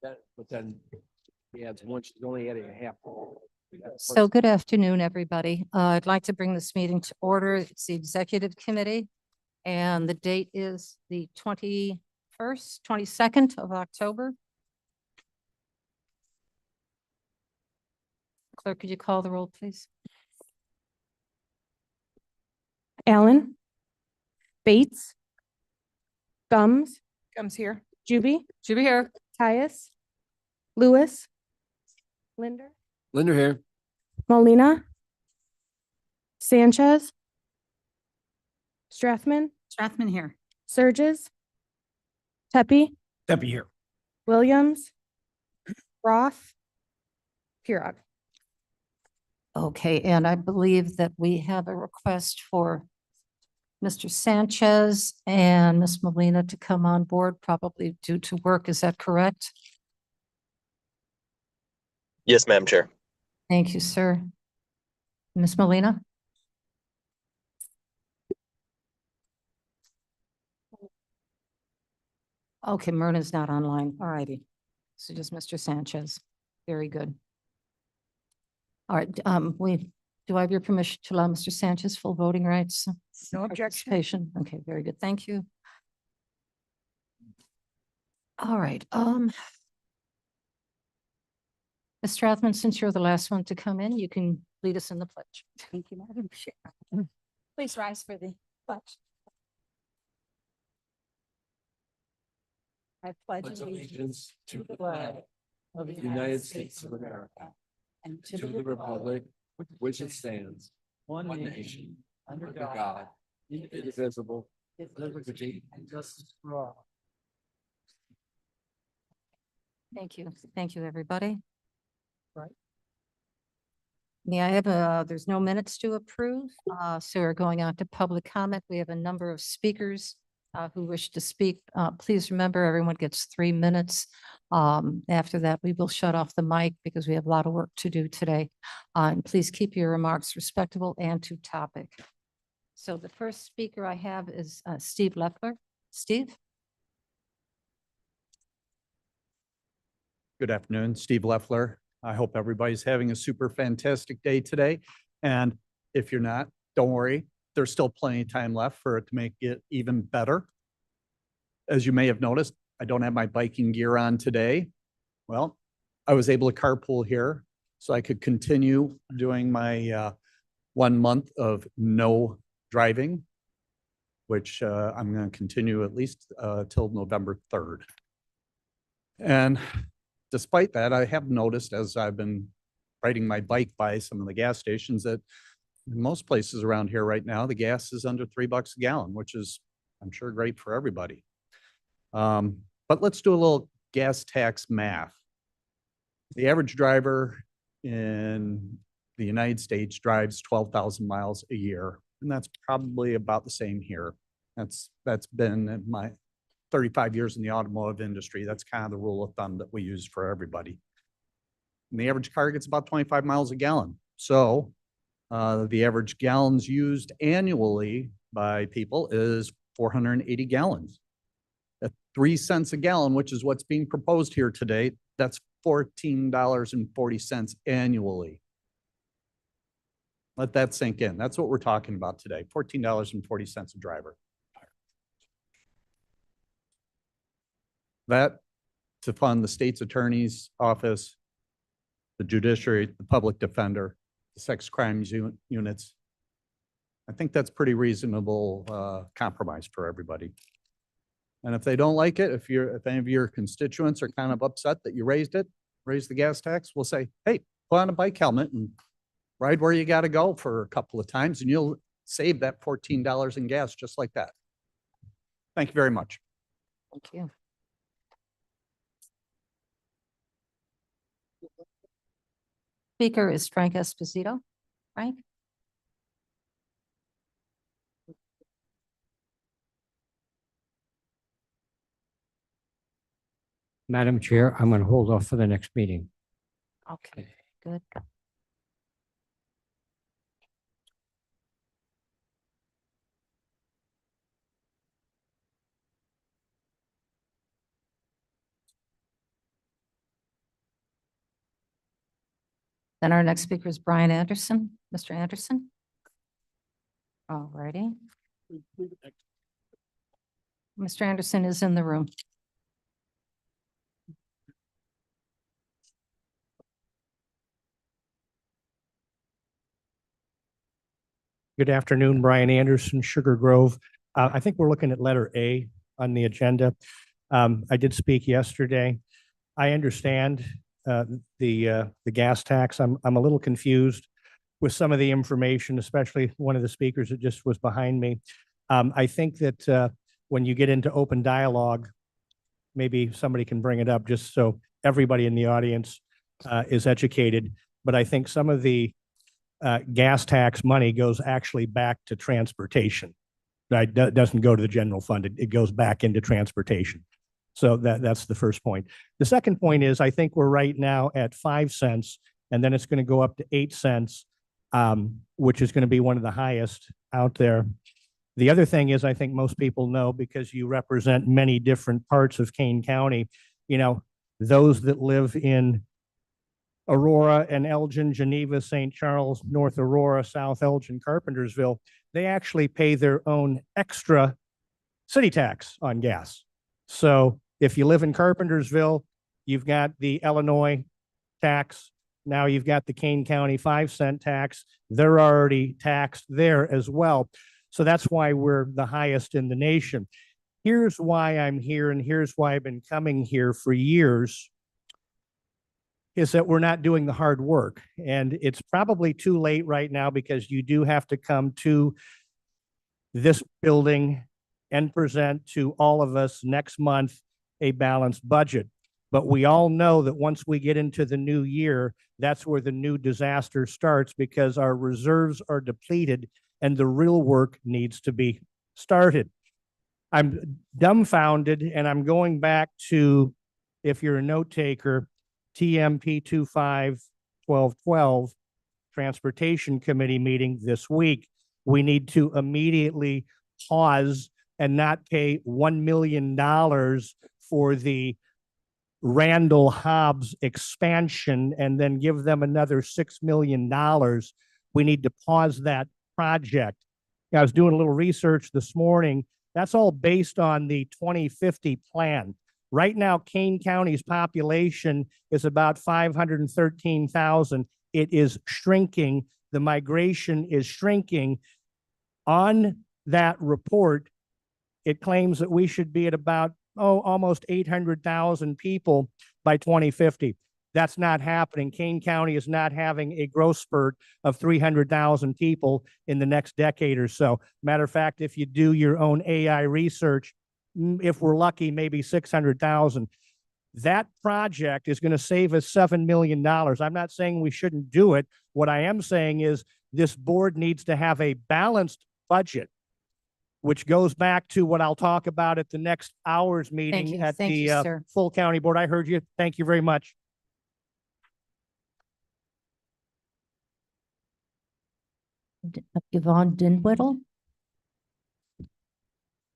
But then he adds one, she's only adding a half. So good afternoon, everybody. I'd like to bring this meeting to order. It's the Executive Committee, and the date is the 21st, 22nd of October. Clerk, could you call the roll, please? Allen, Bates, Gums, here. Juby, Should be here. Tyus, Lewis, Linder, Linder here. Molina, Sanchez, Strathman, Strathman here. Surges, Tepe, Debbie here. Williams, Roth, Pirog. Okay, and I believe that we have a request for Mr. Sanchez and Ms. Molina to come on board, probably due to work. Is that correct? Yes, Madam Chair. Thank you, sir. Ms. Molina? Okay, Myrna's not online. All righty. So just Mr. Sanchez. Very good. All right, do I have your permission to allow Mr. Sanchez full voting rights? No objection. Participation? Okay, very good. Thank you. All right, Ms. Strathman, since you're the last one to come in, you can lead us in the pledge. Thank you, Madam Chair. Please rise for the pledge. I pledge allegiance to the flag of the United States of America and to the republic which it stands, one nation, under God, indivisible, with liberty and justice for all. Thank you. Thank you, everybody. Right. Yeah, there's no minutes to approve, so we're going on to public comment. We have a number of speakers who wish to speak. Please remember, everyone gets 3 minutes. After that, we will shut off the mic because we have a lot of work to do today. And please keep your remarks respectable and to topic. So the first speaker I have is Steve Leffler. Steve? Good afternoon, Steve Leffler. I hope everybody's having a super fantastic day today. And if you're not, don't worry. There's still plenty of time left for it to make it even better. As you may have noticed, I don't have my biking gear on today. Well, I was able to carpool here so I could continue doing my 1 month of no driving, which I'm going to continue at least till November 3rd. And despite that, I have noticed as I've been riding my bike by some of the gas stations that in most places around here right now, the gas is under $3 a gallon, which is, I'm sure, great for everybody. But let's do a little gas tax math. The average driver in the United States drives 12,000 miles a year, and that's probably about the same here. That's been in my 35 years in the automotive industry. That's kind of the rule of thumb that we use for everybody. And the average car gets about 25 miles a gallon. So the average gallons used annually by people is 480 gallons. At 3 cents a gallon, which is what's being proposed here today, that's $14.40 annually. Let that sink in. That's what we're talking about today, $14.40 a driver. That to fund the state's attorney's office, the judiciary, the public defender, the sex crimes units. I think that's pretty reasonable compromise for everybody. And if they don't like it, if any of your constituents are kind of upset that you raised the gas tax, we'll say, hey, put on a bike helmet and ride where you got to go for a couple of times and you'll save that $14 in gas just like that. Thank you very much. Thank you. Speaker is Frank Esposito. Frank? Madam Chair, I'm going to hold off for the next meeting. Okay, good. Then our next speaker is Brian Anderson. Mr. Anderson? All righty. Mr. Anderson is in the room. Good afternoon, Brian Anderson, Sugar Grove. I think we're looking at letter A on the agenda. I did speak yesterday. I understand the gas tax. I'm a little confused with some of the information, especially one of the speakers that just was behind me. I think that when you get into open dialogue, maybe somebody can bring it up just so everybody in the audience is educated. But I think some of the gas tax money goes actually back to transportation. Right? Doesn't go to the general fund. It goes back into transportation. So that's the first point. The second point is I think we're right now at 5 cents, and then it's going to go up to 8 cents, which is going to be one of the highest out there. The other thing is I think most people know, because you represent many different parts of Kane County, you know, those that live in Aurora and Elgin, Geneva, St. Charles, North Aurora, South Elgin, Carpentersville, they actually pay their own extra city tax on gas. So if you live in Carpentersville, you've got the Illinois tax. Now you've got the Kane County 5 cent tax. They're already taxed there as well. So that's why we're the highest in the nation. Here's why I'm here, and here's why I've been coming here for years, is that we're not doing the hard work. And it's probably too late right now, because you do have to come to this building and present to all of us next month a balanced budget. But we all know that once we get into the new year, that's where the new disaster starts, because our reserves are depleted and the real work needs to be started. I'm dumbfounded, and I'm going back to, if you're a note taker, TMP 25-1212 Transportation Committee meeting this week. We need to immediately pause and not pay $1 million for the Randall Hobbs expansion and then give them another $6 million. We need to pause that project. I was doing a little research this morning. That's all based on the 2050 plan. Right now, Kane County's population is about 513,000. It is shrinking. The migration is shrinking. On that report, it claims that we should be at about, almost 800,000 people by 2050. That's not happening. Kane County is not having a growth spurt of 300,000 people in the next decade or so. Matter of fact, if you do your own AI research, if we're lucky, maybe 600,000. That project is going to save us $7 million. I'm not saying we shouldn't do it. What I am saying is this board needs to have a balanced budget, which goes back to what I'll talk about at the next hour's meeting at Thank you, the sir. full county board. I heard you. Thank you very much. Yvonne Dinwiddle.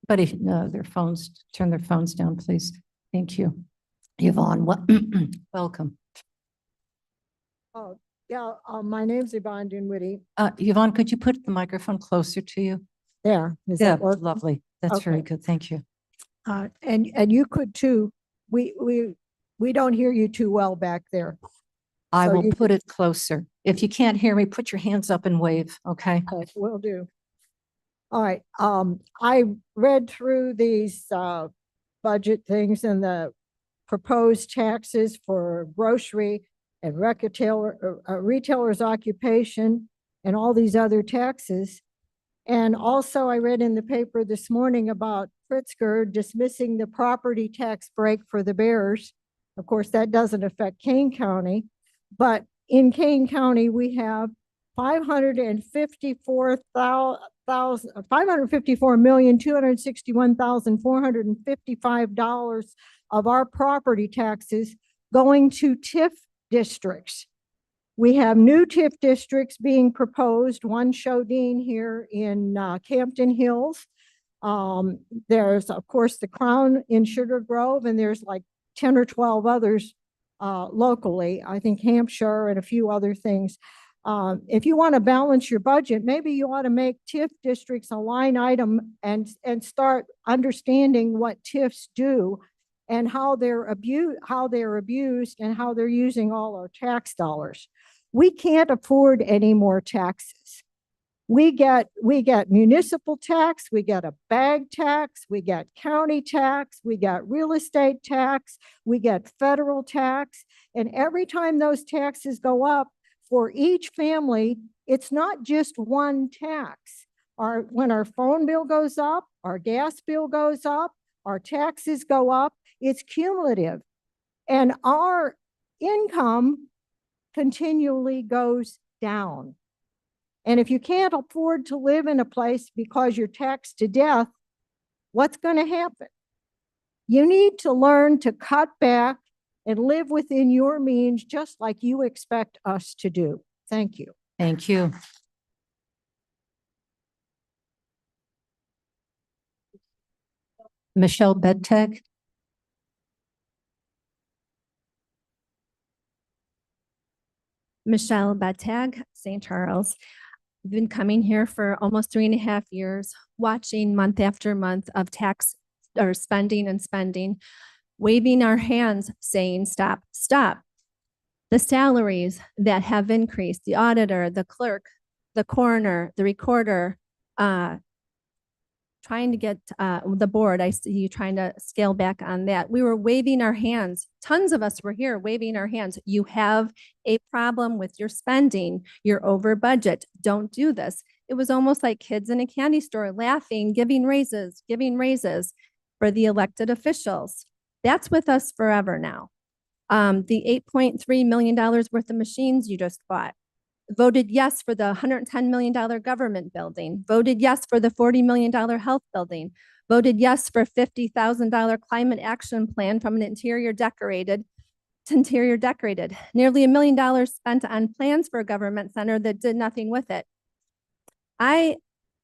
But if, their phones, turn their phones down, please. Thank you. Yvonne, welcome. Oh, yeah, my name's Yvonne Dinwiddie. Yvonne, could you put the microphone closer to you? There, is Yeah, that work? lovely. That's very Okay. good. Thank you. And you could too. We don't hear you too well back there. I So will you put it closer. If you can't hear me, put your hands up and wave, okay? Will do. All right, I read through these, budget things and the proposed taxes for grocery and retailer's occupation and all these other taxes. And also I read in the paper this morning about Pritzker dismissing the property tax break for the Bears. Of course, that doesn't affect Kane County, but in Kane County, we have $554,261,455 of our property taxes going to TIF districts. We have new TIF districts being proposed, one Shodine here in Campton Hills. There's, of course, the Crown in Sugar Grove, and there's like 10 or 12 others locally. I think Hampshire and a few other things. If you want to balance your budget, maybe you ought to make TIF districts a line item and start understanding what TIFs do and how they're abused and how they're using all our tax dollars. We can't afford any more taxes. We get municipal tax, we get a bag tax, we get county tax, we get real estate tax, we get federal tax. And every time those taxes go up for each family, it's not just one tax. When our phone bill goes up, our gas bill goes up, our taxes go up, it's cumulative. And our income continually goes down. And if you can't afford to live in a place because you're taxed to death, what's going to happen? You need to learn to cut back and live within your means, just like you expect us to do. Thank you. Thank you. Michelle Bedtag. Michelle Betag, St. Charles. I've been coming here for almost 3.5 years, watching month after month of tax or spending, waving our hands saying, stop, stop. The salaries that have increased, the auditor, the clerk, the coroner, the recorder, trying to get the board, I see you trying to scale back on that. We were waving our hands. Tons of us were here waving our hands. You have a problem with your spending. You're over budget. Don't do this. It was almost like kids in a candy store laughing, giving raises for the elected officials. That's with us forever now. The $8.3 million worth of machines you just bought. Voted yes for the $110 million government building, voted yes for the $40 million health building, voted yes for $50,000 climate action plan from an interior decorated to interior decorated. Nearly $1 million spent on plans for a government center that did nothing with it.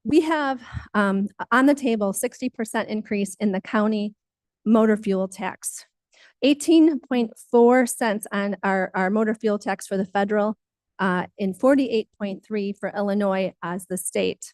We have on the table 60% increase in the county motor fuel tax, 18.4 cents on our motor fuel tax for the federal, in 48.3 for Illinois as the state.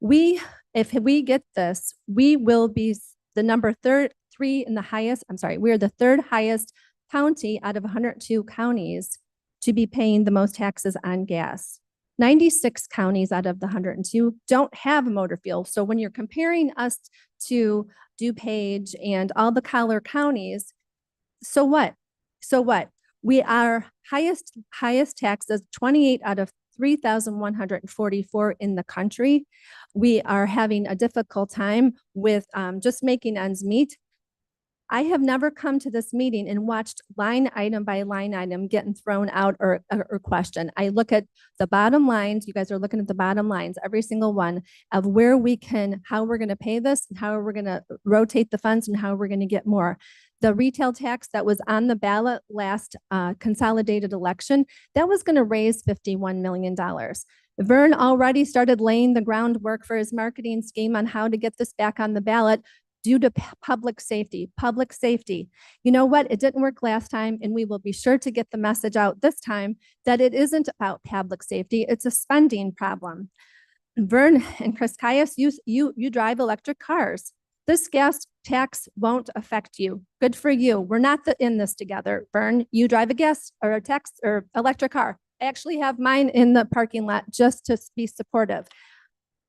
If we get this, we will be the number three in the highest, we are the third highest county out of 102 counties to be paying the most taxes on gas. 96 counties out of the 102 don't have motor fuel. So when you're comparing us to DuPage and all the collar counties, so what? So what? We are highest taxes, 28 out of 3,144 in the country. We are having a difficult time with just making ends meet. I have never come to this meeting and watched line item by line item getting thrown out or questioned. I look at the bottom lines. You guys are looking at the bottom lines, every single one of where we can, how we're going to pay this and how we're going to rotate the funds and how we're going to get more. The retail tax that was on the ballot last consolidated election, that was going to raise $51 million. Vern already started laying the groundwork for his marketing scheme on how to get this back on the ballot due to public safety. You know what? It didn't work last time, and we will be sure to get the message out this time that it isn't about public safety. It's a spending problem. Vern and Chris Caius, you drive electric cars. This gas tax won't affect you. Good for you. We're not in this together. Vern, you drive a gas or a tax or electric car. I actually have mine in the parking lot just to be supportive.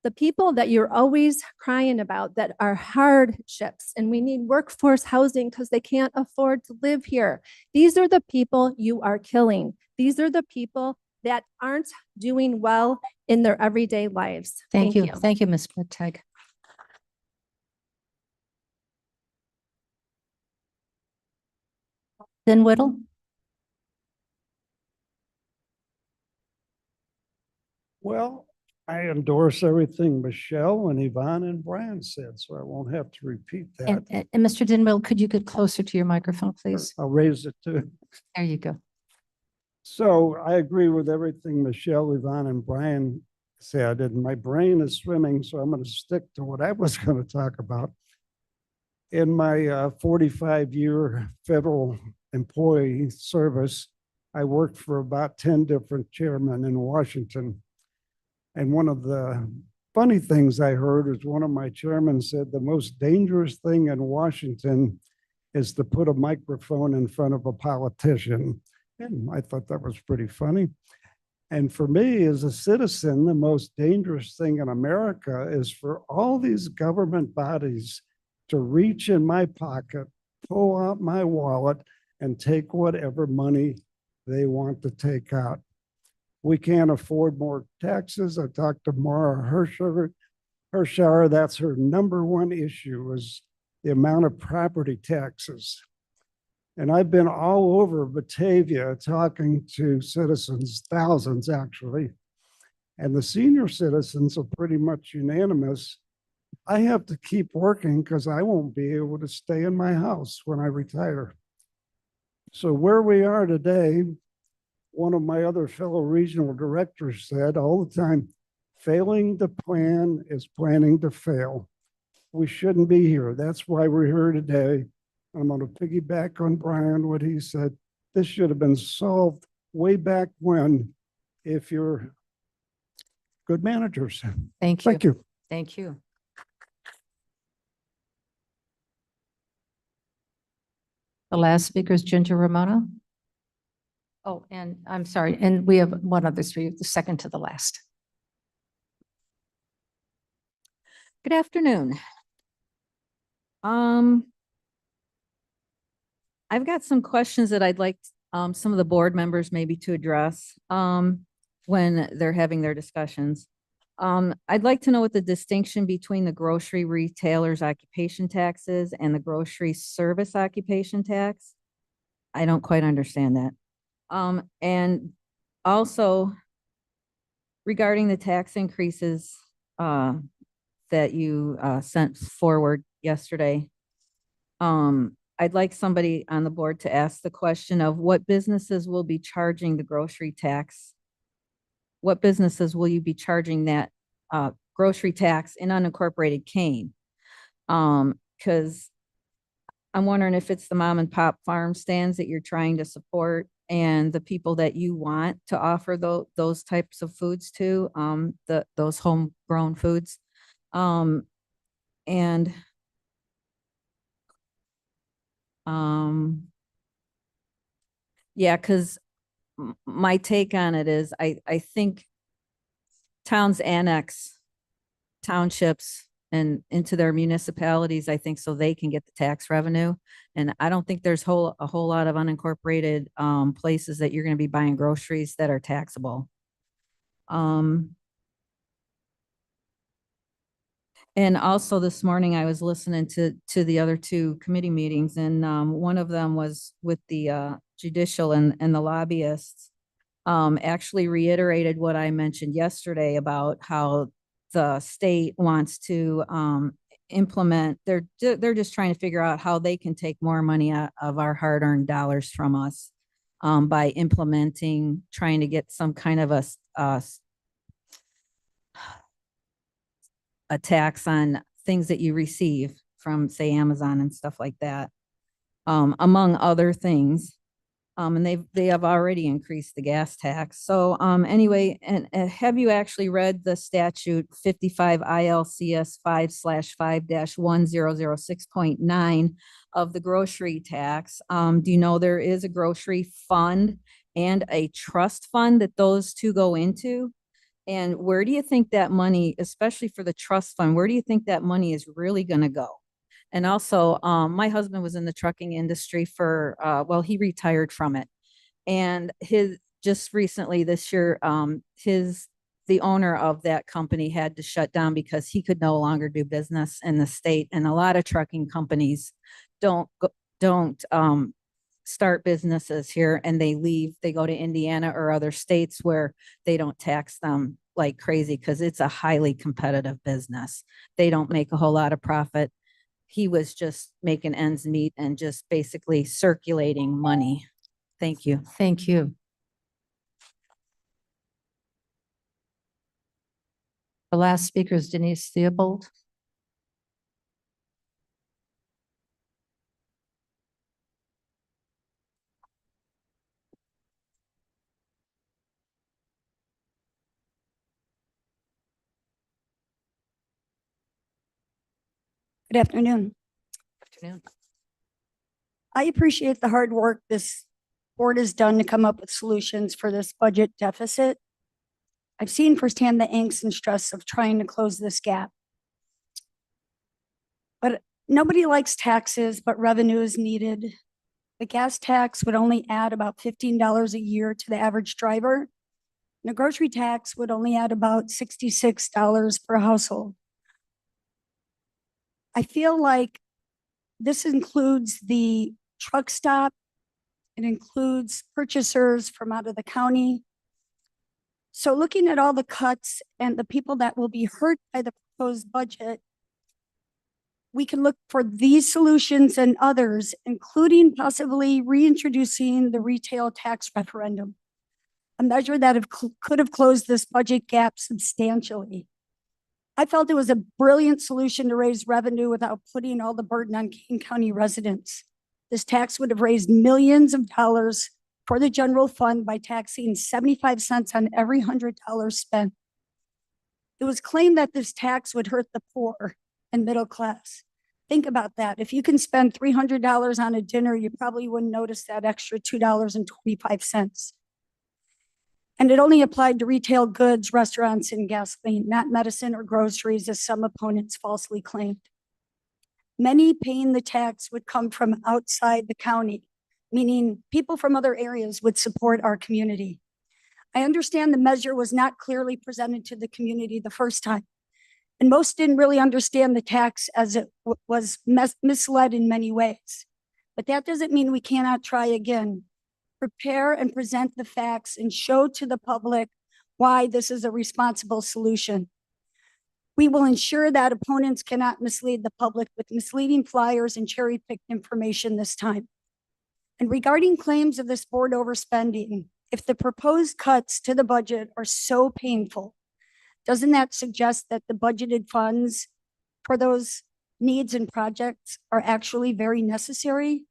The people that you're always crying about that are hardships, and we need workforce housing because they can't afford to live here. These are the people you are killing. These are the people that aren't doing well in their everyday lives. Thank you. Thank you, Ms. Bedtag. Then Whittle. Well, I endorse everything Michelle and Yvonne and Brian said, so I won't have to repeat that. And Mr. Dinwiddie, could you get closer to your microphone, please? I'll raise it too. There you go. So I agree with everything Michelle, Yvonne, and Brian said, and my brain is swimming, so I'm going to stick to what I was going to talk about. In my 45-year federal employee service. I worked for about 10 different chairmen in Washington. And one of the funny things I heard is one of my chairmen said the most dangerous thing in Washington is to put a microphone in front of a politician. And I thought that was pretty funny. And for me, as a citizen, the most dangerous thing in America is for all these government bodies to reach in my pocket, pull out my wallet, and take whatever money they want to take out. We can't afford more taxes. I talked to Mara Hershauer. That's her number one issue is the amount of property taxes. And I've been all over Batavia talking to citizens, thousands actually, and the senior citizens are pretty much unanimous. I have to keep working because I won't be able to stay in my house when I retire. So where we are today, one of my other fellow regional directors said all the time, failing to plan is planning to fail. We shouldn't be here. That's why we're here today. I'm going to piggyback on Brian, what he said. This should have been solved way back when, if you're good managers. Thank you. Thank you. Thank you. The last speaker is Ginger Romano. Oh, and I'm sorry, and we have one other speaker, the second to the last. Good afternoon. I've got some questions that I'd like some of the board members maybe to address when they're having their discussions. I'd like to know what the distinction between the grocery retailer's occupation taxes and the grocery service occupation tax. I don't quite understand that. And also regarding the tax increases that you sent forward yesterday, I'd like somebody on the board to ask the question of what businesses will be charging the grocery tax. What businesses will you be charging that grocery tax in unincorporated Kane? Because I'm wondering if it's the mom and pop farm stands that you're trying to support and the people that you want to offer those types of foods to, those homegrown foods. Yeah, because my take on it is I think towns annex townships and into their municipalities, I think, so they can get the tax revenue. And I don't think there's a whole lot of unincorporated places that you're going to be buying groceries that are taxable. And also this morning I was listening to the other two committee meetings, and one of them was with the judicial and the lobbyists. Actually reiterated what I mentioned yesterday about how the state wants to implement. They're just trying to figure out how they can take more money out of our hard-earned dollars from us by implementing, trying to get some kind of a tax on things that you receive from, say, Amazon and stuff like that, among other things. And they have already increased the gas tax. So anyway, and have you actually read the statute 55 ILCS 5/5-1006.9 of the grocery tax? Do you know there is a grocery fund and a trust fund that those two go into? And where do you think that money, especially for the trust fund, where do you think that money is really going to go? And also, my husband was in the trucking industry for, well, he retired from it. And just recently this year, the owner of that company had to shut down because he could no longer do business in the state. And a lot of trucking companies don't start businesses here and they leave, they go to Indiana or other states where they don't tax them like crazy because it's a highly competitive business. They don't make a whole lot of profit. He was just making ends meet and just basically circulating money. Thank you. Thank you. The last speaker is Denise Theobald. Good afternoon. Afternoon. I appreciate the hard work this board has done to come up with solutions for this budget deficit. I've seen firsthand the angst and stress of trying to close this gap. But nobody likes taxes, but revenue is needed. The gas tax would only add about $15 a year to the average driver. And the grocery tax would only add about $66 per household. I feel like this includes the truck stop. It includes purchasers from out of the county. So looking at all the cuts and the people that will be hurt by the proposed budget, we can look for these solutions and others, including possibly reintroducing the retail tax referendum, a measure that could have closed this budget gap substantially. I felt it was a brilliant solution to raise revenue without putting all the burden on Kane County residents. This tax would have raised millions of dollars for the general fund by taxing 75 cents on every $100 spent. It was claimed that this tax would hurt the poor and middle class. Think about that. If you can spend $300 on a dinner, you probably wouldn't notice that extra $2.25. And it only applied to retail goods, restaurants, and gasoline, not medicine or groceries, as some opponents falsely claimed. Many paying the tax would come from outside the county, meaning people from other areas would support our community. I understand the measure was not clearly presented to the community the first time, and most didn't really understand the tax as it was misled in many ways. But that doesn't mean we cannot try again. Prepare and present the facts and show to the public why this is a responsible solution. We will ensure that opponents cannot mislead the public with misleading flyers and cherry-picked information this time. And regarding claims of this board overspending, if the proposed cuts to the budget are so painful, doesn't that suggest that the budgeted funds for those needs and projects are actually very necessary?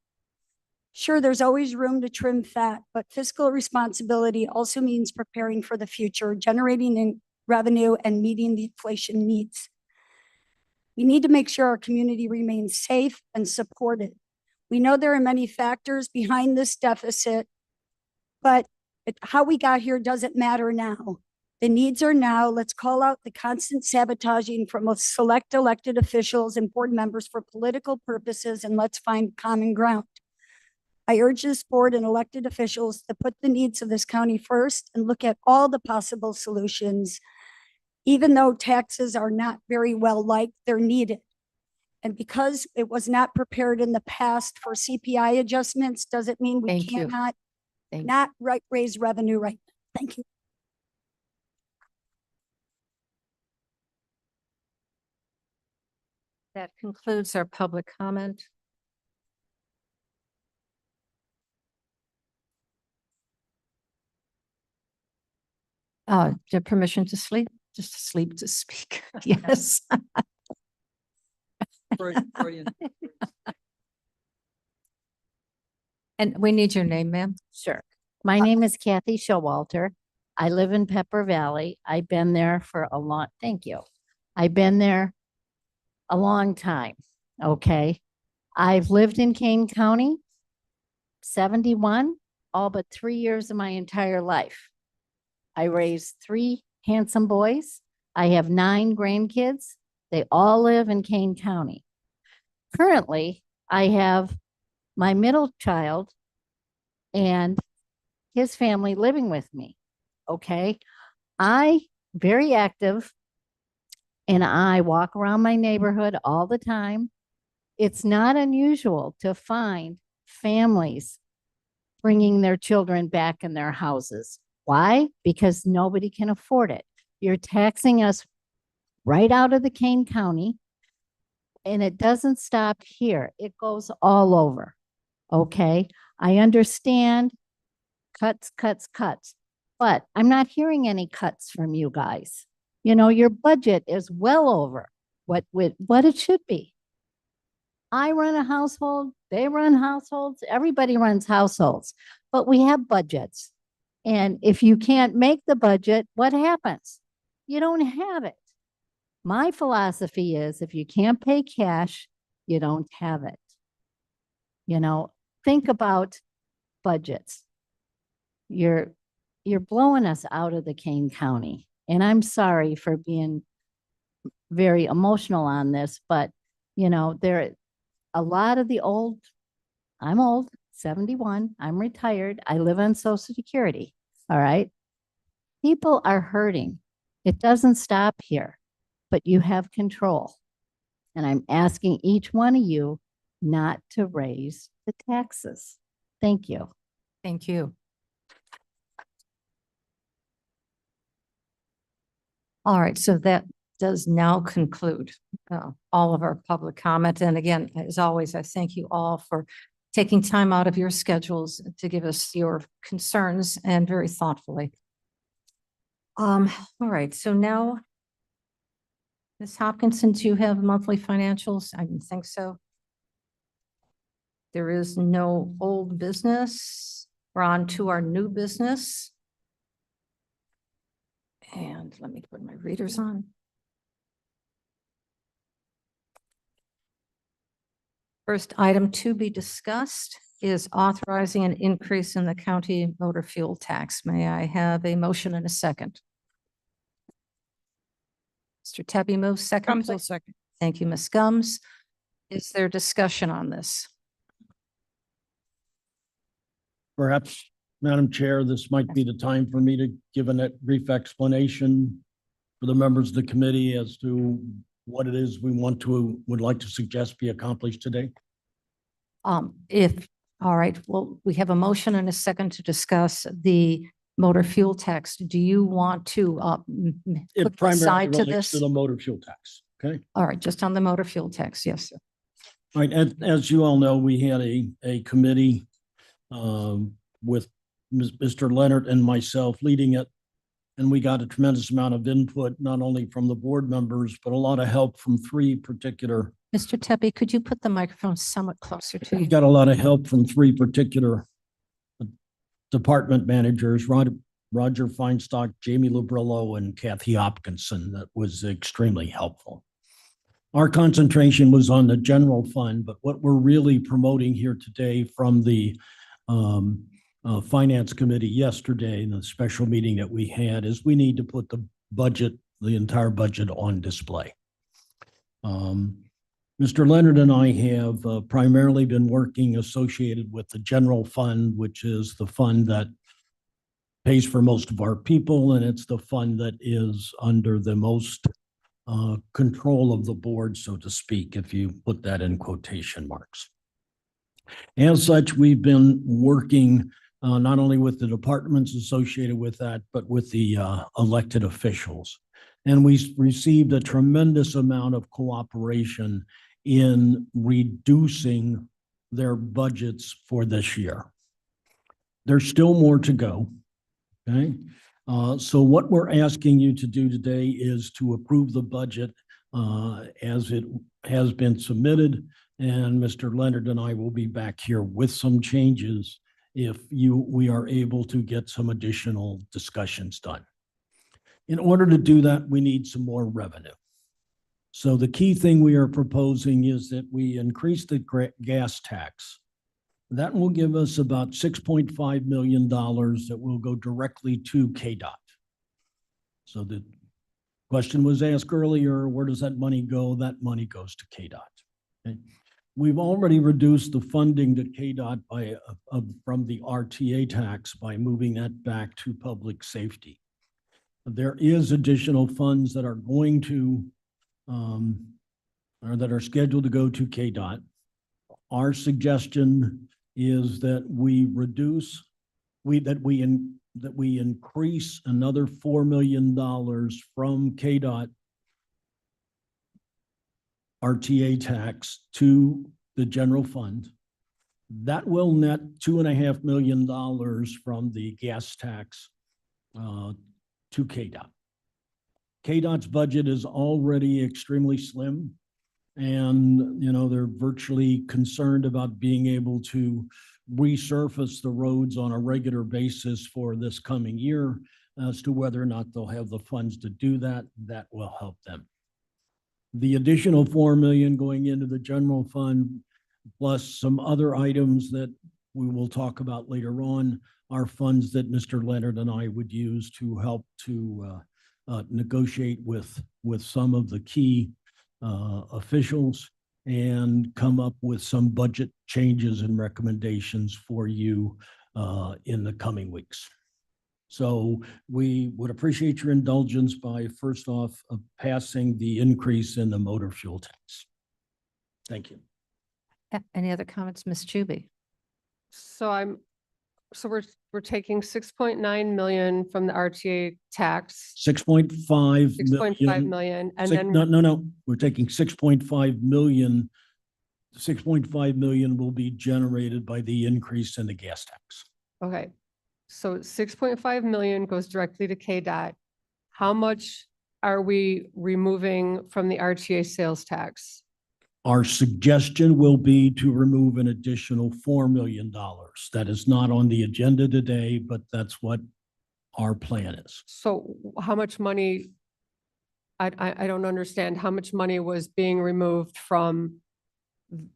Sure, there's always room to trim fat, but fiscal responsibility also means preparing for the future, generating in revenue and meeting the inflation needs. We need to make sure our community remains safe and supported. We know there are many factors behind this deficit, but how we got here doesn't matter now. The needs are now. Let's call out the constant sabotaging from select elected officials and board members for political purposes, and let's find common ground. I urge this board and elected officials to put the needs of this county first and look at all the possible solutions. Even though taxes are not very well liked, they're needed. And because it was not prepared in the past for CPI adjustments, doesn't mean we Thank you. cannot Thank not raise revenue right now. Thank you. That concludes our public comment. Do you have permission to sleep? Just to sleep to speak. Yes. And we need your name, ma'am. Sure. My name is Kathy Showalter. I live in Pepper Valley. I've been there for a long, thank you. I've been there a long time. Okay. I've lived in Kane County, 71, all but 3 years of my entire life. I raised 3 handsome boys. I have 9 grandkids. They all live in Kane County. Currently, I have my middle child and his family living with me. Okay. I very active and I walk around my neighborhood all the time. It's not unusual to find families bringing their children back in their houses. Why? Because nobody can afford it. You're taxing us right out of the Kane County, and it doesn't stop here. It goes all over. Okay. I understand cuts, but I'm not hearing any cuts from you guys. You know, your budget is well over what it should be. I run a household, they run households, everybody runs households, but we have budgets. And if you can't make the budget, what happens? You don't have it. My philosophy is if you can't pay cash, you don't have it. You know, think about budgets. You're blowing us out of the Kane County. And I'm sorry for being very emotional on this, but you know, a lot of the old, I'm old, 71, I'm retired, I live on Social Security, all right? People are hurting. It doesn't stop here, but you have control. And I'm asking each one of you not to raise the taxes. Thank you. Thank you. All right, so that does now conclude all of our public comment. And again, as always, I thank you all for taking time out of your schedules to give us your concerns and very thoughtfully. All right, so now, Ms. Hopkinson, do you have monthly financials? I didn't think so. There is no old business. We're on to our new business. And let me put my readers on. First item to be discussed is authorizing an increase in the county motor fuel tax. May I have a motion and a second? Mr. Tebby moves second. Gums will second. Thank you, Ms. Gums. Is there discussion on this? Perhaps, Madam Chair, this might be the time for me to give a brief explanation for the members of the committee as to what it is we would like to suggest be accomplished today. All right, well, we have a motion and a second to discuss the motor fuel tax. Do you want to It put primarily aside to relates this? to the motor fuel tax, okay? All right, just on the motor fuel tax, yes, sir. All right, as you all know, we had a committee with Mr. Leonard and myself leading it. And we got a tremendous amount of input, not only from the board members, but a lot of help from three particular. Mr. Tebby, could you put the microphone somewhat closer to We you? got a lot of help from three particular department managers, Roger Feinstock, Jamie Lubrillo, and Kathy Hopkinson. That was extremely helpful. Our concentration was on the general fund, but what we're really promoting here today from the Finance Committee yesterday in the special meeting that we had is we need to put the entire budget on display. Mr. Leonard and I have primarily been working associated with the general fund, which is the fund that pays for most of our people, and it's the fund that is under the most control of the board, so to speak, if you put that in quotation marks. As such, we've been working not only with the departments associated with that, but with the elected officials. And we received a tremendous amount of cooperation in reducing their budgets for this year. There's still more to go, okay? So what we're asking you to do today is to approve the budget as it has been submitted. And Mr. Leonard and I will be back here with some changes if we are able to get some additional discussions done. In order to do that, we need some more revenue. So the key thing we are proposing is that we increase the gas tax. That will give us about $6.5 million that will go directly to KDOT. So the question was asked earlier, where does that money go? That money goes to KDOT. Okay. We've already reduced the funding to KDOT from the RTA tax by moving that back to public safety. There is additional funds that are going to, or that are scheduled to go to KDOT. Our suggestion is that we increase another $4 million from KDOT RTA tax to the general fund. That will net $2.5 million from the gas tax to KDOT. KDOT's budget is already extremely slim, and they're virtually concerned about being able to resurface the roads on a regular basis for this coming year. As to whether or not they'll have the funds to do that, that will help them. The additional 4 million going into the general fund, plus some other items that we will talk about later on, are funds that Mr. Leonard and I would use to help to negotiate with some of the key officials and come up with some budget changes and recommendations for you in the coming weeks. So we would appreciate your indulgence by first off passing the increase in the motor fuel tax. Thank you. Any other comments, Ms. Chuby? So we're taking 6.9 million from the RTA tax, 6.5 6.5 million. million, and Six- then No, we're taking 6.5 million. 6.5 million will be generated by the increase in the gas tax. okay. So 6.5 million goes directly to KDOT. How much are we removing from the RTA sales tax? Our suggestion will be to remove an additional $4 million. That is not on the agenda today, but that's what our plan is. So how much money? I don't understand how much money was being removed from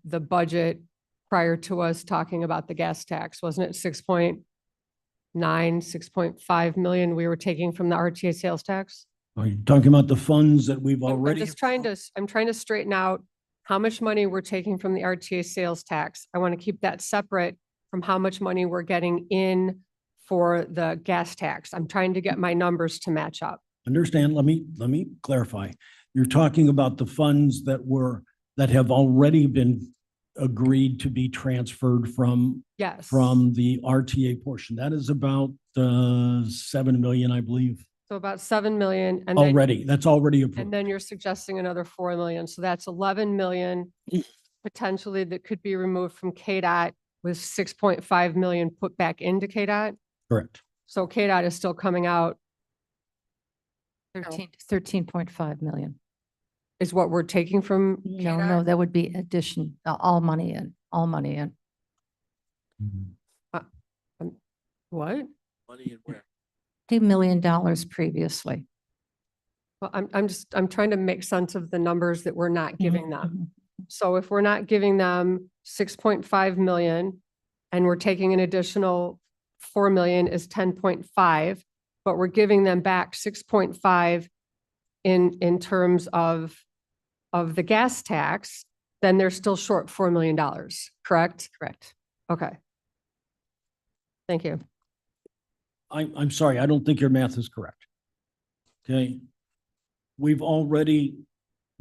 the budget prior to us talking about the gas tax. Wasn't it 6.9, 6.5 million we were taking from the RTA sales tax? Are you talking about the funds that we've I'm already? I'm trying to straighten out how much money we're taking from the RTA sales tax. I want to keep that separate from how much money we're getting in for the gas tax. I'm trying to get my numbers to match up. Understand, let me clarify. You're talking about the funds that have already been agreed to be transferred from Yes. the RTA portion. That is about 7 million, I believe, So about 7 million and then, already. That's already and approved. then you're suggesting another 4 million. So that's 11 million potentially that could be removed from KDOT with 6.5 million put back into KDOT. Correct. So KDOT is still coming out 13.5 million. is what we're taking from No, KDOT? no, that would be addition, all money in, all money in. What? Money in where? $2 million previously. Well, I'm trying to make sense of the numbers that we're not giving them. Mhm. So if we're not giving them 6.5 million and we're taking an additional 4 million is 10.5, but we're giving them back 6.5 in terms of the gas tax, then they're still short $4 million, correct? Correct. Okay. Thank you. I'm sorry, I don't think your math is correct. Okay. We've already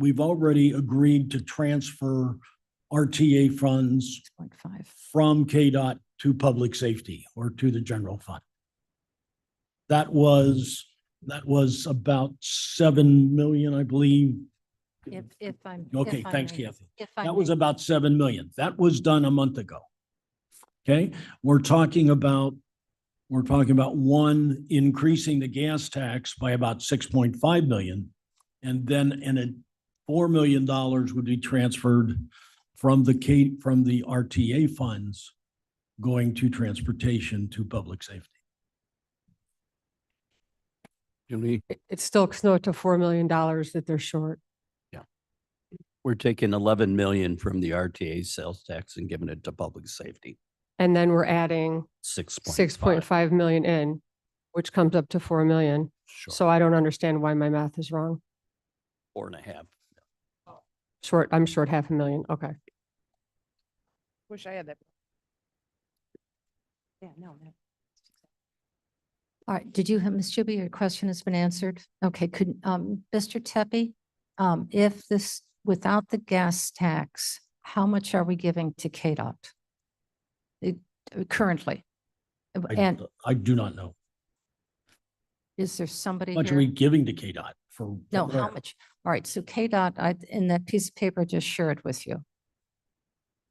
agreed to transfer RTA funds 0.5. from KDOT to public safety or to the general fund. That was about 7 million, I believe. If I'm. Okay, if I thanks, may- Kathy. If I That was may- about 7 million. That was done a month ago. Okay, we're talking about one, increasing the gas tax by about 6.5 million. And then $4 million would be transferred from the RTA funds going to transportation to public safety. It's still close to $4 million that they're short. We're taking 11 million from the RTA sales tax and giving it to public safety. And then we're adding 6.5 million in, which comes up to 4 million. Sure. So I don't understand why my math is wrong. 4.5. I'm short 500,000. Okay. Wish I had that. Yeah, no. All right, did you have, Ms. Chuby, your question has been answered? Okay, could, Mr. Tepe, if this, without the gas tax, how much are we giving to KDOT? Currently? And I do not know. is there somebody How much are we here? giving to KDOT for? No, how much? All right, so KDOT, in that piece of paper, I just share it with you.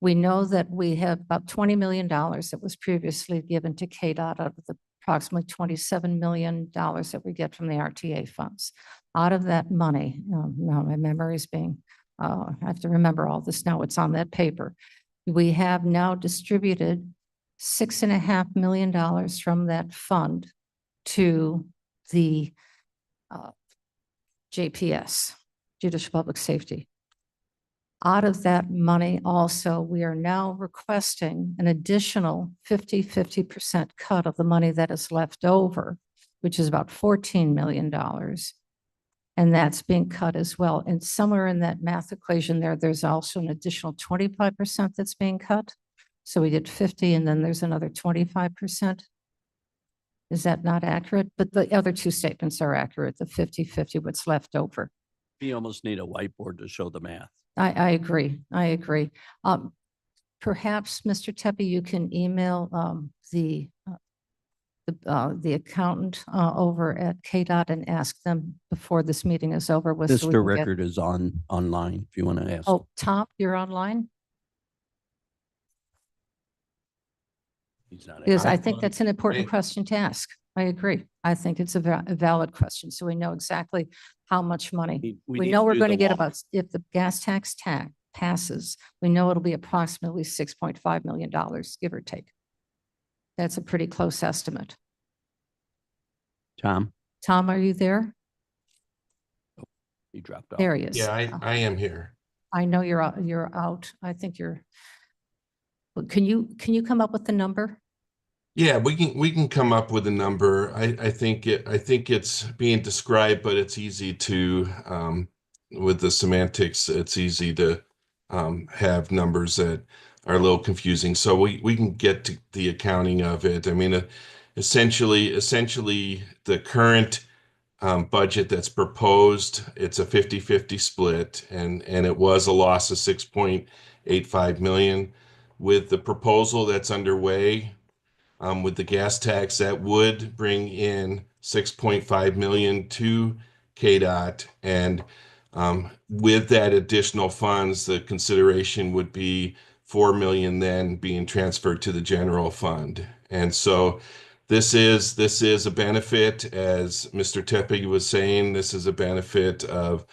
We know that we have about $20 million that was previously given to KDOT out of the approximately $27 million that we get from the RTA funds. Out of that money, now my memory is being, I have to remember all this now, it's on that paper. We have now distributed $6.5 million from that fund to the JPS. judicial public safety. Out of that money also, we are now requesting an additional 50% cut of the money that is left over, which is about $14 million. And that's being cut as well. And somewhere in that math equation there, there's also an additional 25% that's being cut. So we did 50 and then there's another 25%. Is that not accurate? But the other two statements are accurate, the 50-50, what's left over. You almost need a whiteboard to show the math. I agree. I agree. Perhaps, Mr. Tepe, you can email the accountant over at KDOT and ask them before this meeting is over with. so we Mr. can get- Record is online if you want to ask. Oh, Tom, you're online? He's not. Because I I'm think on. that's an important Wait. question to ask. I agree. I think it's a valid question. So we know exactly how much money. We need know to we're do going to the get walk. about, if the gas tax passes, we know it'll be approximately $6.5 million, give or take. That's a pretty close estimate. Tom, Tom, are you there? he dropped off. There he is. Yeah, I am here. I know you're out, you're out. I think you're. Well, can you come up with the number? Yeah, we can come up with a number. I think it's being described, but it's easy to with the semantics, it's easy to have numbers that are a little confusing. So we can get to the accounting of it. I mean, essentially the current budget that's proposed, it's a 50-50 split, and it was a loss of 6.85 million. With the proposal that's underway, with the gas tax, that would bring in 6.5 million to KDOT. And with that additional funds, the consideration would be 4 million then being transferred to the general fund. And so this is a benefit, as Mr. Tepe was saying, this is a benefit of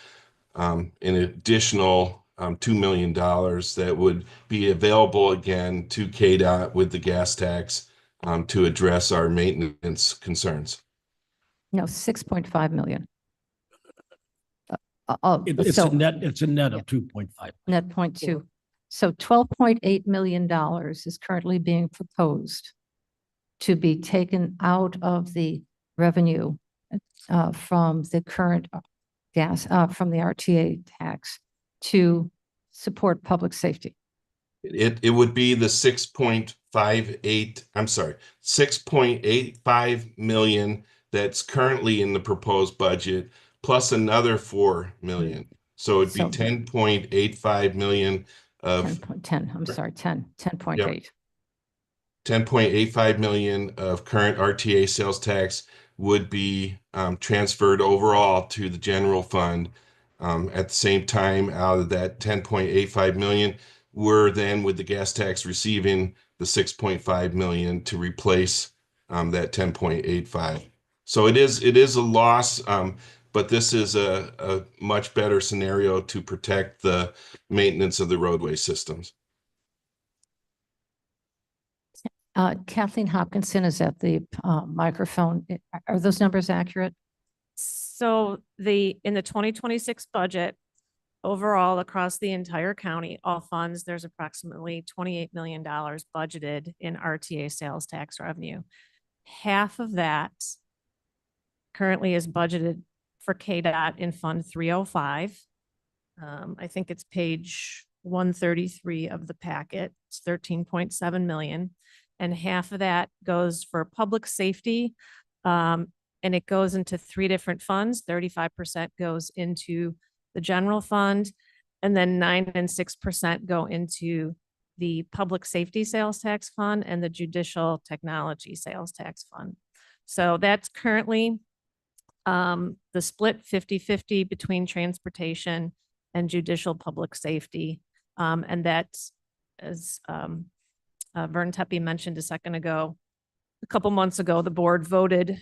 an additional $2 million that would be available again to KDOT with the gas tax to address our maintenance concerns. No, 6.5 million. It's So a net, it's a net of 2.5. net 0.2. So $12.8 million is currently being proposed to be taken out of the revenue from the current gas, from the RTA tax to support public safety. It would be the 6.85 million that's currently in the proposed budget, plus another 4 million. So it'd be So- 10.85 million of 10.10, I'm sorry, 10.8. 10.85 million of current RTA sales tax would be transferred overall to the general fund. At the same time, out of that 10.85 million, we're then with the gas tax receiving the 6.5 million to replace that 10.85. So it is a loss, but this is a much better scenario to protect the maintenance of the roadway systems. Kathleen Hopkinson is at the microphone. Are those numbers accurate? So in the 2026 budget, overall across the entire county, all funds, there's approximately $28 million budgeted in RTA sales tax revenue. Half of that currently is budgeted for KDOT in Fund 305. I think it's page 133 of the packet. It's 13.7 million. And half of that goes for public safety. And it goes into 3 different funds. 35% goes into the general fund, and then 9 and 6% go into the public safety sales tax fund and the judicial technology sales tax fund. So that's currently the split 50-50 between transportation and judicial public safety. And that's, as Vern Tepe mentioned a second ago, a couple months ago, the board voted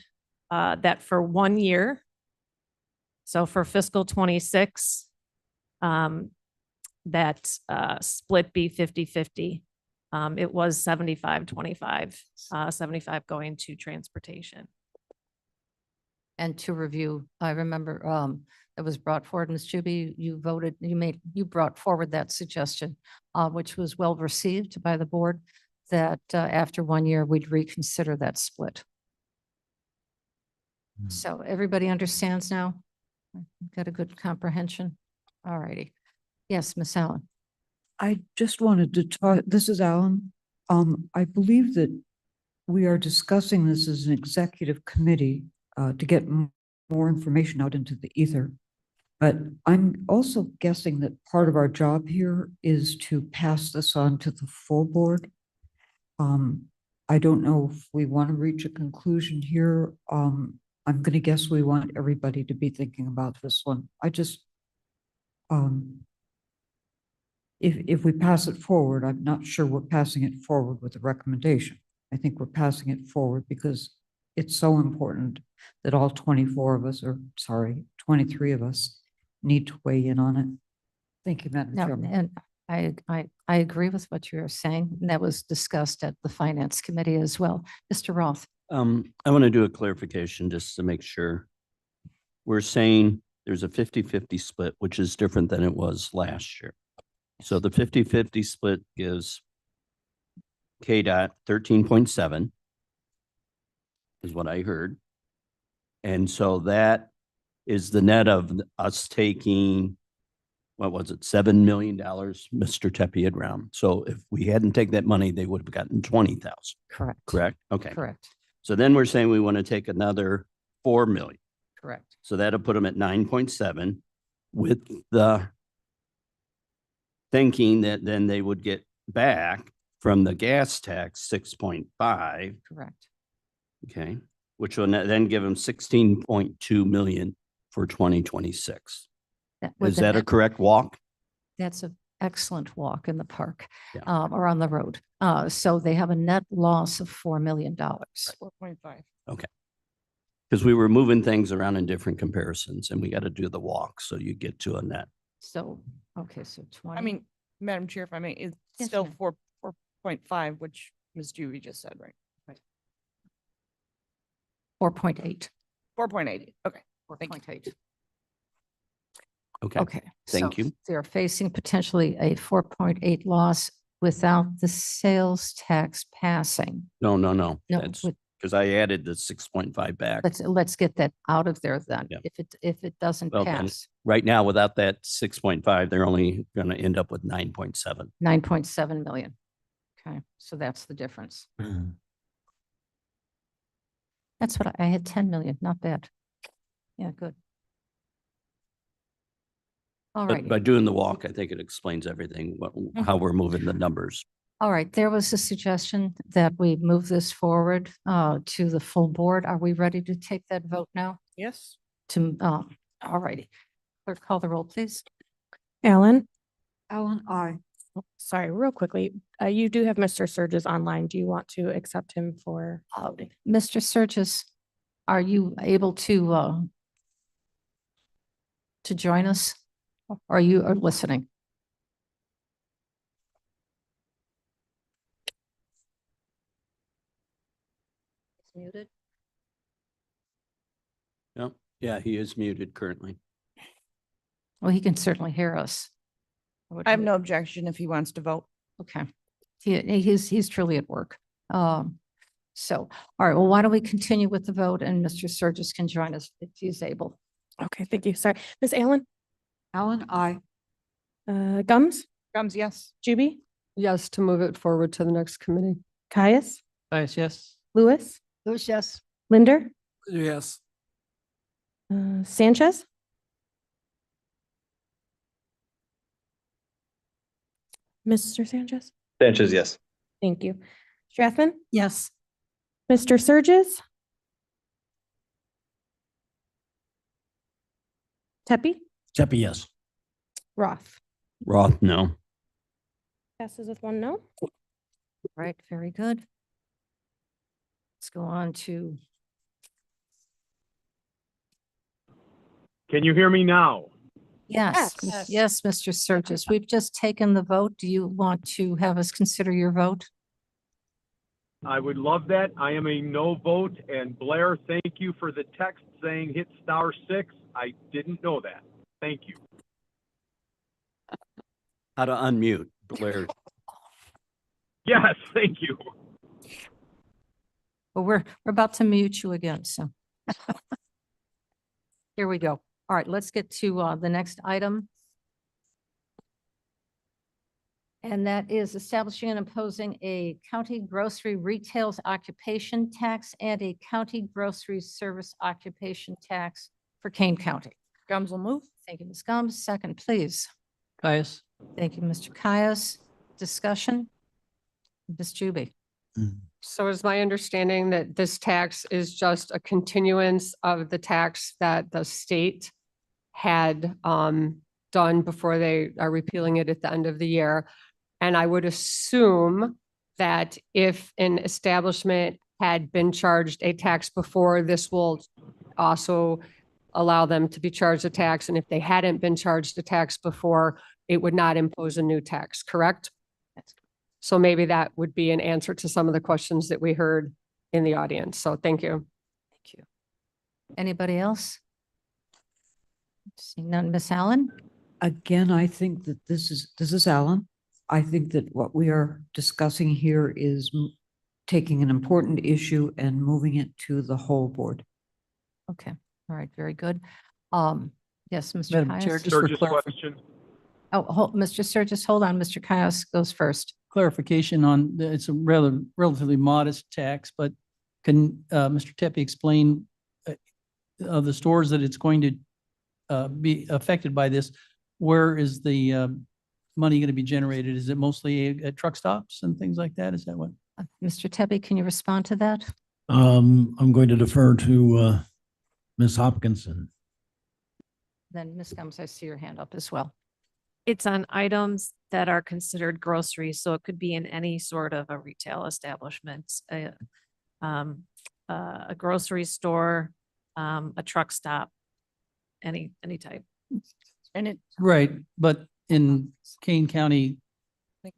that for 1 year, so for fiscal 26, that split be 50-50. It was 75-25, 75 going to transportation. and to review. I remember it was brought forward, Ms. Juby, you brought forward that suggestion, which was well received by the board, that after 1 year, we'd reconsider that split. So everybody understands now? Got a good comprehension? All righty. Yes, Miss Allen. I just wanted to talk, this is Alan. I believe that we are discussing this as an executive committee to get more information out into the ether. But I'm also guessing that part of our job here is to pass this on to the full board. I don't know if we want to reach a conclusion here. I'm going to guess we want everybody to be thinking about this one. I just, if we pass it forward, I'm not sure we're passing it forward with a recommendation. I think we're passing it forward because it's so important that all 24 of us, or sorry, 23 of us need to weigh in on it. Thank you, Madam No, Chairman. and I agree with what you're saying. And that was discussed at the Finance Committee as well. Mr. Roth. I want to do a clarification just to make sure. We're saying there's a 50-50 split, which is different than it was last year. So the 50-50 split gives KDOT 13.7 is what I heard. And so that is the net of us taking, what was it, $7 million, Mr. Tepe had round. So if we hadn't taken that money, they would have gotten 20,000. Correct. Correct? Okay. Correct. So then we're saying we want to take another 4 million. Correct. So that'll put them at 9.7 with the thinking that then they would get back from the gas tax 6.5. Correct. Okay. Which will then give them 16.2 million for 2026. Is that a correct walk? That's an excellent walk in the park, Yeah. or on the road. So they have a net loss of $4 million. 4.5. Okay. Because we were moving things around in different comparisons and we got to do the walk. So you get to a net. So, okay, so 20. I mean, Madam Chair, if I may, it's Yes, still ma'am. 4.5, which Ms. Judy just said, right? 4.8. 4.80. Okay. Thank you. 4.8. Okay. Okay. Thank so you. They're facing potentially a 4.8 loss without the sales tax passing. No. No, That's because I added the 6.5 back. Let's get that out of there then. Yeah. If it doesn't Well, then, pass, right now, without that 6.5, they're only going to end up with 9.7. 9.7 million. Okay, so that's the difference. That's what I had 10 million, not bad. Yeah, good. All But right. by doing the walk, I think it explains everything, how we're moving the numbers. All right, there was a suggestion that we move this forward to the full board. Are we ready to take that vote now? Yes. All righty. Clerk, call the roll, please. Alan? Alan, aye. Sorry, real quickly, you do have Mr. Surges online. Do you want to accept him for? Mr. Surges, are you able to join us? Or you are listening? Muted. No, yeah, he is muted currently. Well, he can certainly hear us. I have no objection if he wants to vote. Okay. He's truly at work. So, all right, well, why don't we continue with the vote and Mr. Surges can join us if he's able. Okay, thank you. Sorry. Ms. Allen? Alan, aye. Gums? Gums, yes. Juby? Yes, to move it forward to the next committee. Caius? Nice, yes. Lewis? Lewis, yes. Linder? Yes. Sanchez? Mr. Sanchez? Sanchez, yes. Thank you. Strathman? Yes. Mr. Surges? Tepe? Tepe, yes. Roth? Roth, no. Passes with 1 no. Right, very good. Let's go on to, Can you hear me now? yes, yes, Mr. Surges. We've just taken the vote. Do you want to have us consider your vote? I would love that. I am a no vote. And Blair, thank you for the text saying hit *6. I didn't know that. Thank you. How to unmute, Blair. Yes, thank you. Well, we're about to mute you again, so. Here we go. All right, let's get to the next item. And that is establishing and imposing a county grocery retails occupation tax and a county grocery service occupation tax for Kane County. Gums will move. Thank you, Ms. Gums. Second, please. Caius. Thank you, Mr. Caius. Discussion? Ms. Juby. So is my understanding that this tax is just a continuance of the tax that the state had done before they are repealing it at the end of the year? And I would assume that if an establishment had been charged a tax before, this will also allow them to be charged a tax. And if they hadn't been charged a tax before, it would not impose a new tax, correct? So maybe that would be an answer to some of the questions that we heard in the audience. So thank you. Thank you. Anybody else? Seeing none, Ms. Allen? Again, I think that this is Alan. I think that what we are discussing here is taking an important issue and moving it to the whole board. Okay, all right, very good. Yes, Mr. Madam Chair, Caius? just for Sturgis clarification. question. Oh, Mr. Sturgis, hold on. Mr. Caius goes first. Clarification on, it's a relatively modest tax, but can Mr. Tepe explain of the stores that it's going to be affected by this? Where is the money going to be generated? Is it mostly at truck stops and things like that? Is that what? Mr. Tepe, can you respond to that? I'm going to defer to Ms. Hopkinson. Then Ms. Gums, I see your hand up as well. It's on items that are considered groceries, so it could be in any sort of a retail establishment, a grocery store, a truck stop, any type. And it, Right, but in Kane County,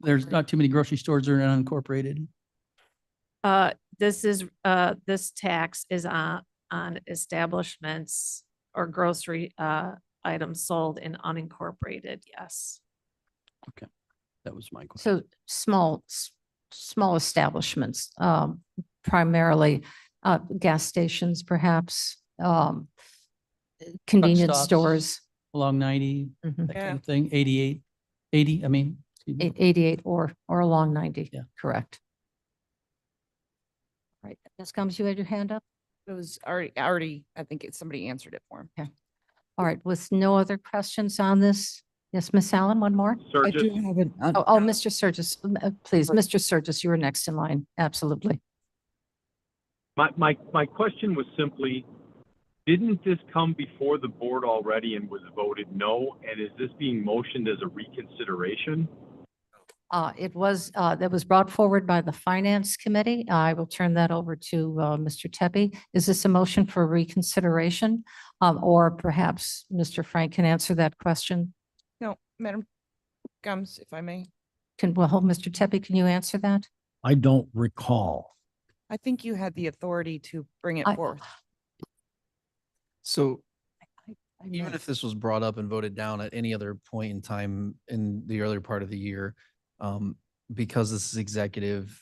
there's not too many grocery stores that are unincorporated. This tax is on establishments or grocery items sold in unincorporated, yes. Okay, that was my question. So small establishments, primarily gas stations, perhaps, convenience stops. stores. Along 90, Mhm. that kind of thing, 88, 80, I mean. excuse me. 88 or along 90. Yeah. Correct. Right. Ms. Gums, you had your hand up? it was already, I think somebody answered it for him. All right. With no other questions on this? Yes, Ms. Allen, one more? I do Sturgis. have an, Oh, Mr. Sturgis, please, Mr. Sturgis, you were next in line. Absolutely. My question was simply, didn't this come before the board already and was voted no? And is this being motioned as a reconsideration? It was, that was brought forward by the Finance Committee. I will turn that over to Mr. Tepe. Is this a motion for reconsideration? Or perhaps Mr. Frank can answer that question? No, Madam Gums, if I may, Well, Mr. Tepe, can you answer that? I don't recall. I think you had the authority to bring it I- forth. So I even may- if this was brought up and voted down at any other point in time in the earlier part of the year, because this is executive,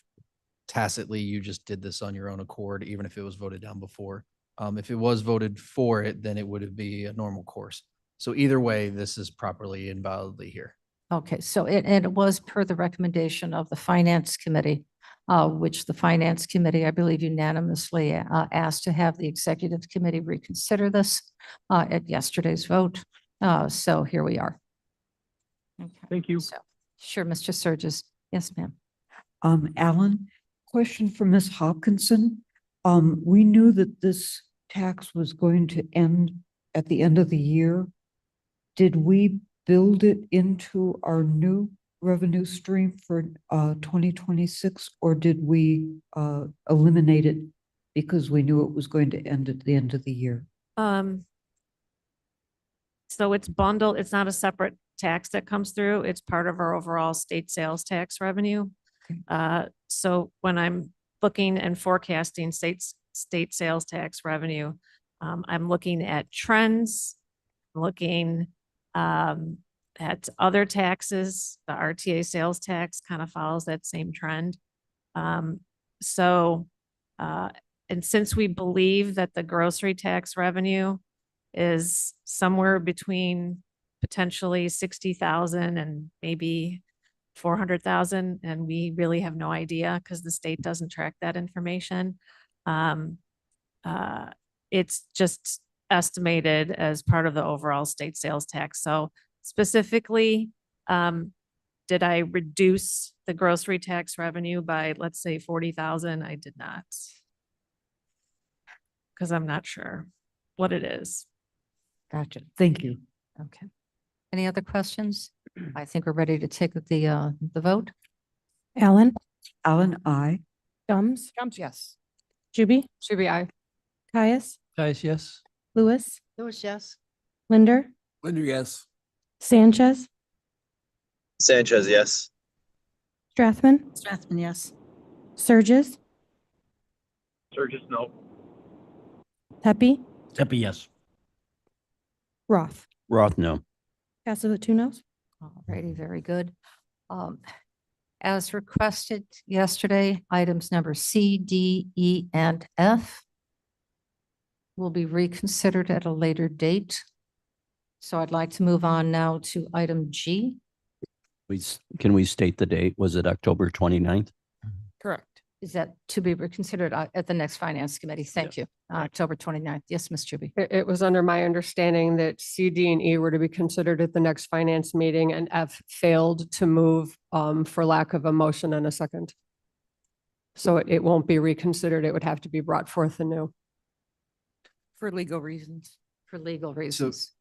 tacitly, you just did this on your own accord, even if it was voted down before. If it was voted for it, then it would be a normal course. So either way, this is properly and validly here. Okay, so it was per the recommendation of the Finance Committee, which the Finance Committee, I believe unanimously asked to have the Executive Committee reconsider this at yesterday's vote. So here we are. Okay. Thank you. So, sure, Mr. Sturgis. Yes, ma'am. Alan, question for Ms. Hopkinson. We knew that this tax was going to end at the end of the year. Did we build it into our new revenue stream for 2026, or did we eliminate it because we knew it was going to end at the end of the year? So it's bundled, it's not a separate tax that comes through. It's part of our overall state sales tax revenue. Okay. So when I'm looking and forecasting state sales tax revenue. I'm looking at trends, looking at other taxes. The RTA sales tax kind of follows that same trend. So, and since we believe that the grocery tax revenue is somewhere between potentially 60,000 and maybe 400,000, and we really have no idea because the state doesn't track that information. It's just estimated as part of the overall state sales tax. So specifically, did I reduce the grocery tax revenue by, let's say, 40,000? I did not. Because I'm not sure what it is. Gotcha. Thank you. Okay. Any other questions? I think we're ready to take the vote. Alan, Alan, I. Gums, Gums, yes. Juby, Juby, I. Caius, Caius, yes. Lewis, Lewis, yes. Linder, Linder, yes. Sanchez, Sanchez, yes. Strathman, Strathman, yes. Surges, Surges, no. Pepe, Pepe, yes. Roth. Roth, no. Passes with 2 noes. Alrighty, very good. As requested yesterday, items number C, D, E, and F will be reconsidered at a later date. So I'd like to move on now to item G. Can we state the date? Was it October 29th? Correct. Is that to be reconsidered at the next finance committee? Thank you. October 29th. Yes, Ms. Juby. It was under my understanding that C, D, and E were to be considered at the next finance meeting, and F failed to move for lack of a motion and a second. So it won't be reconsidered. It would have to be brought forth anew. For legal reasons. For legal reasons.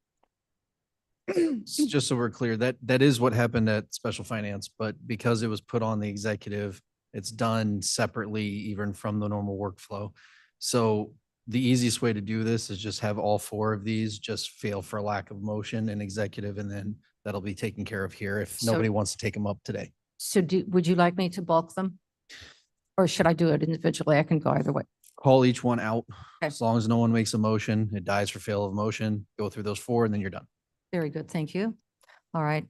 Just so we're clear, that is what happened at special finance, but because it was put on the executive, it's done separately even from the normal workflow. So the easiest way to do this is just have all 4 of these just fail for lack of motion in executive, and then that'll be taken care of here if So- nobody wants to take them up today. So would you like me to bulk them? Or should I do it individually? I can go either way. Call each one out. Okay. As long as no one makes a motion, it dies for fail of motion, go through those 4 and then you're done. Very good, thank you. All right.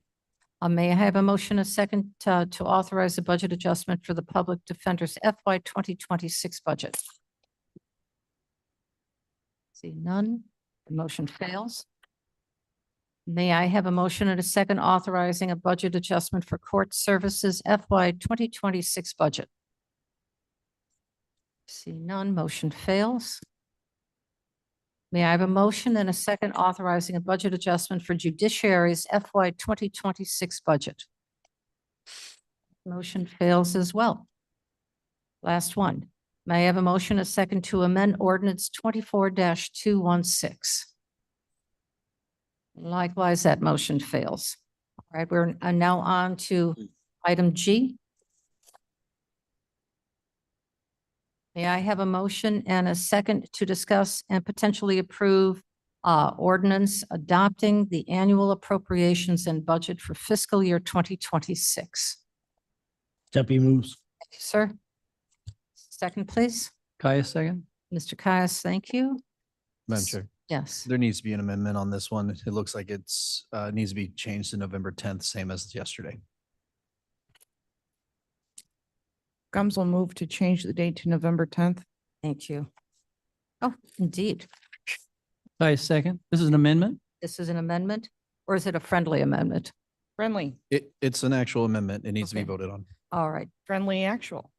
May I have a motion, a second, to authorize a budget adjustment for the Public Defender's FY 2026 budget? See none, the motion fails. May I have a motion and a second authorizing a budget adjustment for Court Services FY 2026 budget? See none, motion fails. May I have a motion and a second authorizing a budget adjustment for Judiciary's FY 2026 budget? Motion fails as well. Last one. May I have a motion, a second, to amend ordinance 24-216? Likewise, that motion fails. All right, we're now on to item G. May I have a motion and a second to discuss and potentially approve ordinance adopting the annual appropriations and budget for fiscal year 2026? Pepe moves. Thank you, sir. Second, please. Caius, second. Mr. Caius, thank you. Madam Chair, Yes. there needs to be an amendment on this one. It looks like it's needs to be changed to November 10th, same as yesterday. Gums will move to change the date to November 10th. Thank you. Oh, indeed. Caius, second. This is an amendment. This is an amendment, or is it a friendly amendment? Friendly, It's an actual amendment. It needs to be Okay. voted on. All right. friendly actual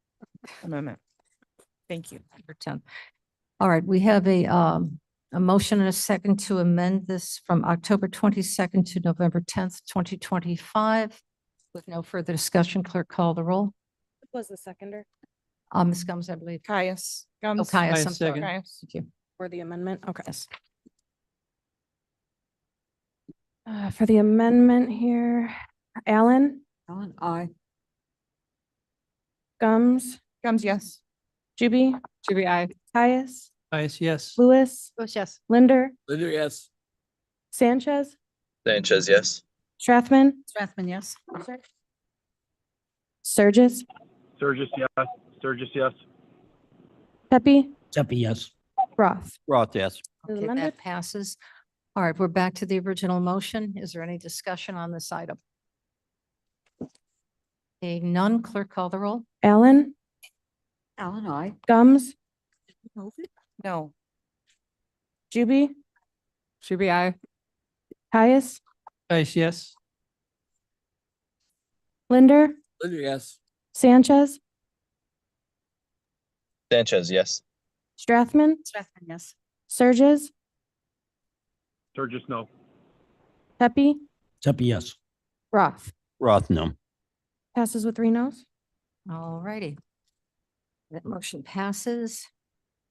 amendment. Thank you. Number 10. All right, we have a motion and a second to amend this from October 22nd to November 10th, 2025. With no further discussion, clerk call the roll. Was the seconder Ms. Gums, I believe. Caius. Oh, Gums. Caius, I'm Caius, sorry. second. Caius. Thank you. for the amendment? Okay. Yes. For the amendment here, Alan, Alan, I. Gums, Gums, yes. Juby, Juby, I. Caius, Caius, yes. Lewis, Lewis, yes. Linder, Linder, yes. Sanchez, Sanchez, yes. Strathman, Strathman, yes. Surges, Sturgis, yes. Sturgis, yes. Pepe, Zepi, yes. Roth. Roth, yes. Is Okay, amended? that passes. All right, we're back to the original motion. Is there any discussion on this item? Seeing none, clerk call the roll. Allen, Alan, I. Gums, No. Juby, Shuby, I. Caius, Caius, yes. Linder, Linder, yes. Sanchez, Sanchez, yes. Strathman, Strathman, yes. Surges, Sturgis, no. Pepe, Zepi, yes. Roth. Roth, no. Passes with 3 noes. All righty. That motion passes.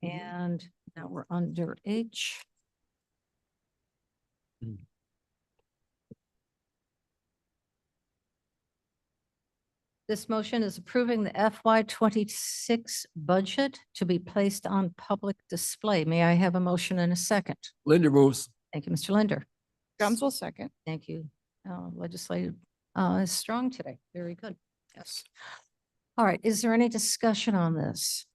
And now we're under H. This motion is approving the FY 26 budget to be placed on public display. May I have a motion and a second? Linder moves. Thank you, Mr. Linder. Gums will second. Thank you. Legislative is strong today. Very good. Yes. All right. Is there any discussion on this?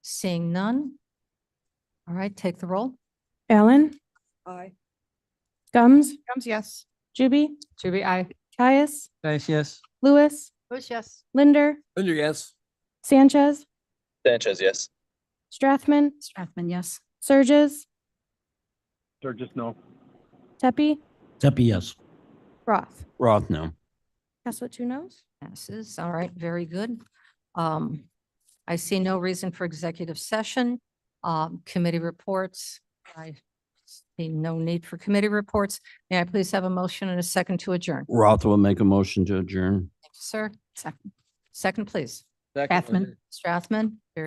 Seeing none. All right, take the roll. Allen, I. Gums, Gums, yes. Juby, Shuby, I. Caius, Caius, yes. Lewis, Bush, yes. Linder, Linder, yes. Sanchez, Sanchez, yes. Strathman, Strathman, yes. Surges, Sturgis, no. Pepe, Zepi, yes. Roth. Roth, no. Pass with 2 noes. Passes. All right, very good. I see no reason for executive session. Committee reports. I see no need for committee reports. May I please have a motion and a second to adjourn? Roth will make a motion to adjourn. Thank you, sir. Second, please. Second, Linder. Strathman. Very